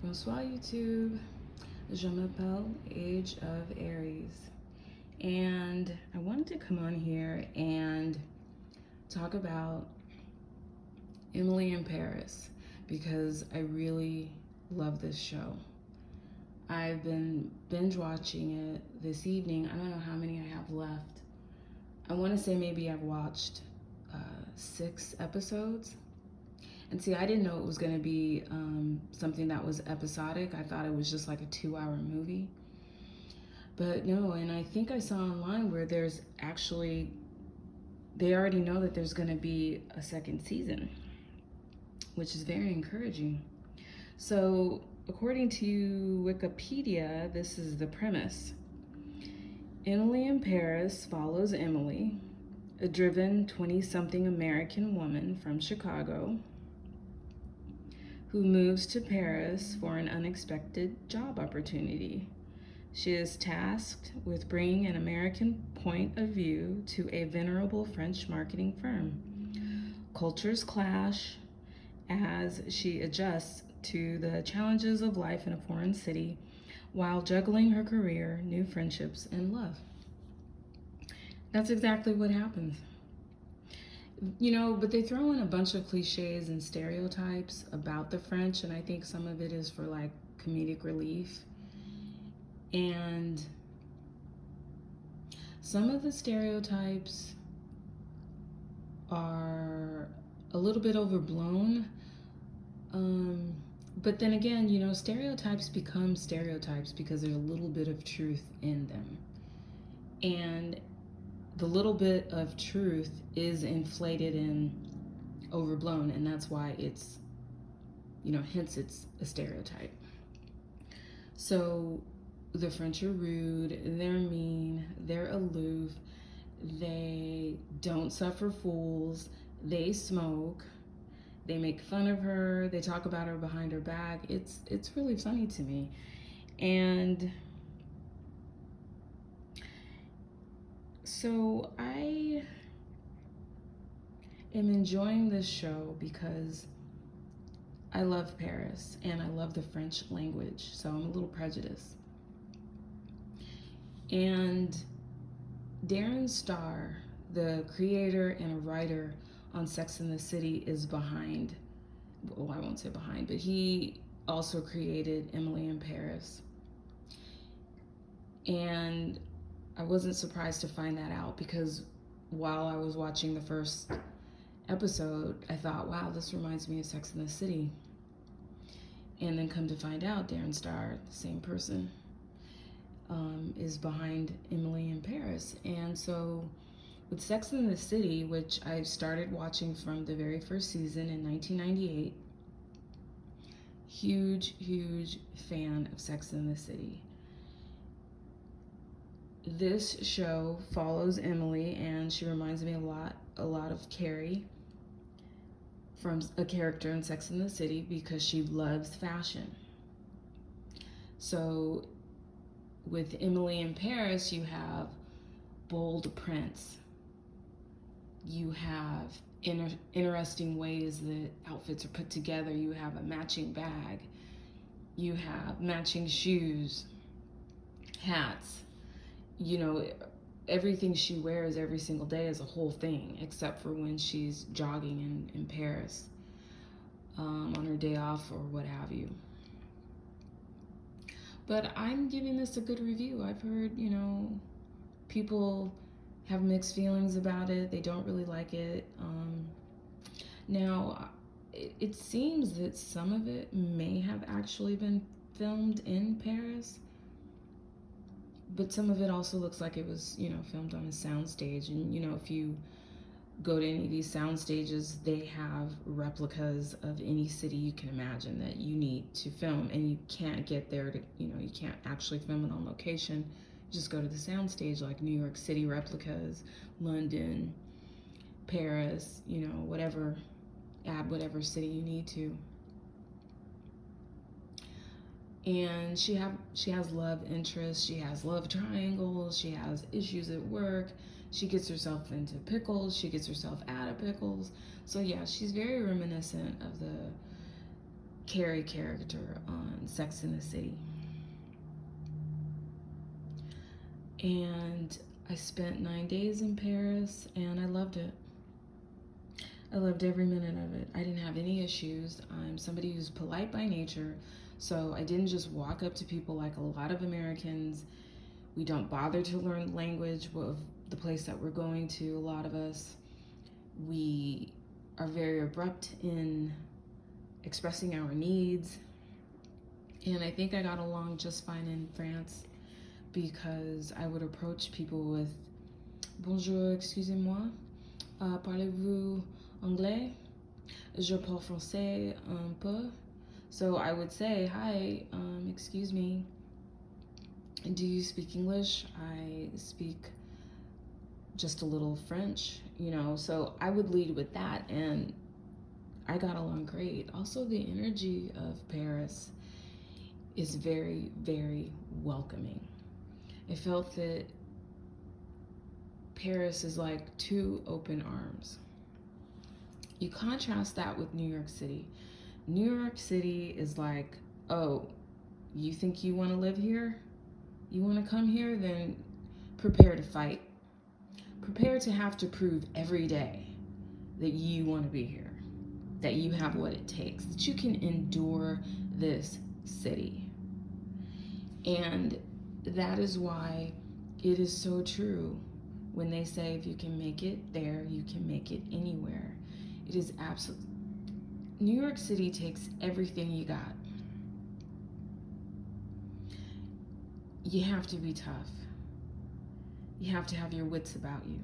Bonsoir YouTube. Je m'appelle Age of Aries. And I wanted to come on here and talk about Emily in Paris because I really love this show. I've been binge watching it this evening. I don't know how many I have left. I want to say maybe I've watched 6 episodes. And see, I didn't know it was going to be something that was episodic. I thought it was just like a 2-hour movie. But no, and I think I saw online where there's actually, they already know that there's going to be a second season, which is very encouraging. So, according to Wikipedia, this is the premise. Emily in Paris follows Emily, a driven 20-something American woman from Chicago who moves to Paris for an unexpected job opportunity. She is tasked with bringing an American point of view to a venerable French marketing firm. Cultures clash as she adjusts to the challenges of life in a foreign city while juggling her career, new friendships, and love. That's exactly what happens. You know, but they throw in a bunch of cliches and stereotypes about the French, and I think some of it is for like comedic relief. And some of the stereotypes are a little bit overblown. But then again, you know, stereotypes become stereotypes because there's a little bit of truth in them. And the little bit of truth is inflated and overblown, and that's why it's, you know, hence it's a stereotype. So the French are rude, they're mean, they're aloof, they don't suffer fools, they smoke, they make fun of her, they talk about her behind her back. It's really funny to me. And so I am enjoying this show because I love Paris and I love the French language, so I'm a little prejudiced. And Darren Star, the creator and a writer on Sex and the City, is behind, well, I won't say behind, but he also created Emily in Paris. And I wasn't surprised to find that out because while I was watching the first episode, I thought, wow, this reminds me of Sex and the City. And then come to find out, Darren Star, the same person, is behind Emily in Paris. And so with Sex and the City, which I started watching from the very first season in 1998, huge fan of Sex and the City. This show follows Emily, and she reminds me a lot of Carrie from a character in Sex and the City because she loves fashion. So with Emily in Paris, you have bold prints. You have interesting ways that outfits are put together. You have a matching bag. You have matching shoes, hats. You know, everything she wears every single day is a whole thing, except for when she's jogging in Paris on her day off or what have you. But I'm giving this a good review. I've heard, you know, people have mixed feelings about it. They don't really like it. Now, it seems that some of it may have actually been filmed in Paris, but some of it also looks like it was, you know, filmed on a soundstage. And, you know, if you go to any of these sound stages, they have replicas of any city you can imagine that you need to film, and you can't get there to, you know, you can't actually film it on location. Just go to the sound stage, like New York City replicas, London, Paris, you know, whatever, add whatever city you need to. And she has love interests, she has love triangles, she has issues at work, she gets herself into pickles, she gets herself out of pickles. So yeah, she's very reminiscent of the Carrie character on Sex and the City. And I spent 9 days in Paris and I loved it. I loved every minute of it. I didn't have any issues. I'm somebody who's polite by nature, so I didn't just walk up to people like a lot of Americans. We don't bother to learn the language of the place that we're going to, a lot of us. We are very abrupt in expressing our needs. And I think I got along just fine in France because I would approach people with bonjour, excusez-moi, parlez-vous anglais? Je parle français un peu. So I would say, hi, excuse me, do you speak English? I speak just a little French, so I would lead with that, and I got along great. Also, the energy of Paris is very, very welcoming. I felt that Paris is like two open arms. You contrast that with New York City. New York City is like, oh, you think you want to live here? You want to come here? Then prepare to fight. Prepare to have to prove every day that you want to be here, that you have what it takes, that you can endure this city. And that is why it is so true when they say if you can make it there, you can make it anywhere. It is absolute. New York City takes everything you got. You have to be tough. You have to have your wits about you.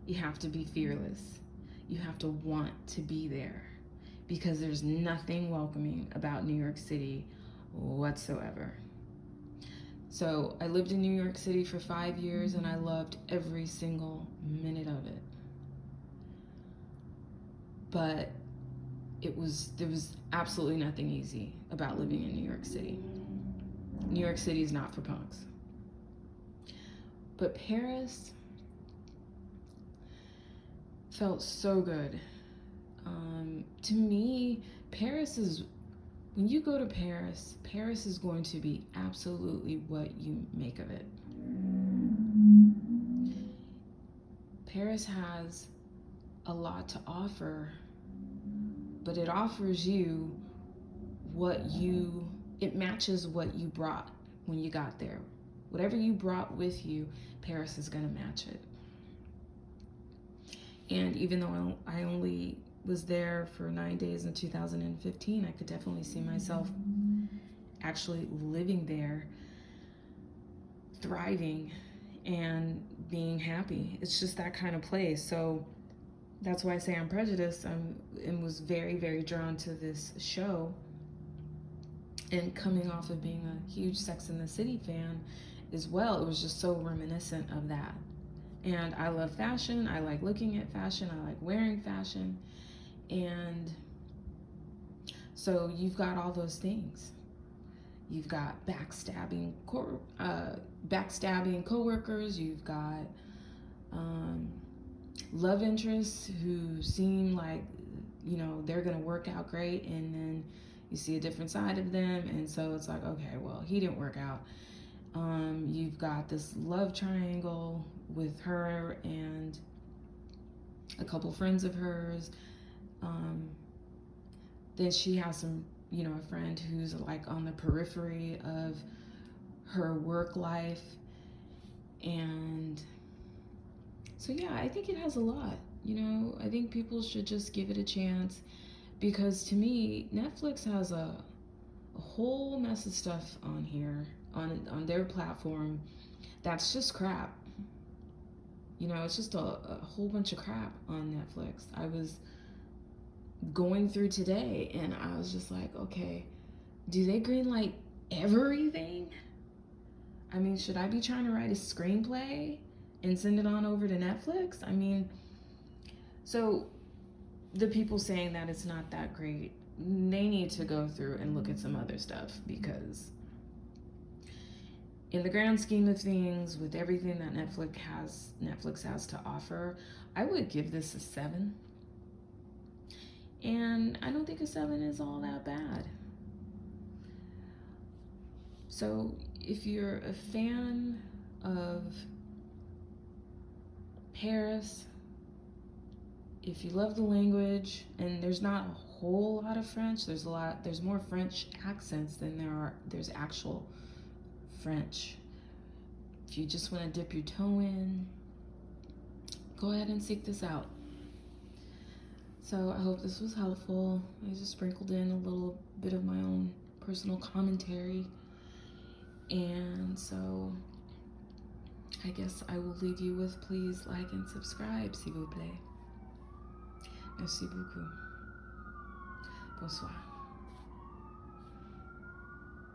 You have to be fearless. You have to want to be there because there's nothing welcoming about New York City whatsoever. So I lived in New York City for 5 years and I loved every single minute of it. But there was absolutely nothing easy about living in New York City. New York City is not for punks. But Paris felt so good. To me, when you go to Paris, Paris is going to be absolutely what you make of it. Paris has a lot to offer, but it offers you it matches what you brought when you got there. Whatever you brought with you, Paris is going to match it. And even though I only was there for 9 days in 2015, I could definitely see myself actually living there, thriving, and being happy. It's just that kind of place. So that's why I say I'm prejudiced. And was very, very drawn to this show. And coming off of being a huge Sex and the City fan as well, it was just so reminiscent of that. And I love fashion. I like looking at fashion. I like wearing fashion. And so you've got all those things. You've got backstabbing coworkers. You've got love interests who seem like, they're going to work out great. And then you see a different side of them. And so it's like, okay, well, he didn't work out. You've got this love triangle with her and a couple friends of hers. Then she has some, a friend who's like on the periphery of her work life. And so, yeah, I think it has a lot. I think people should just give it a chance because to me, Netflix has a whole mess of stuff on here, on their platform that's just crap. It's just a whole bunch of crap on Netflix. I was going through today and I was just like, okay, do they greenlight everything? I mean, should I be trying to write a screenplay and send it on over to Netflix? I mean, so the people saying that it's not that great, they need to go through and look at some other stuff because in the grand scheme of things, with everything that Netflix has to offer, I would give this a 7. And I don't think a 7 is all that bad. So if you're a fan of Paris, if you love the language, and there's not a whole lot of French, there's more French accents than there's actual French. If you just want to dip your toe in, go ahead and seek this out. So I hope this was helpful. I just sprinkled in a little bit of my own personal commentary. And so I guess I will leave you with, please like and subscribe, s'il vous plaît. Merci beaucoup. Bonsoir.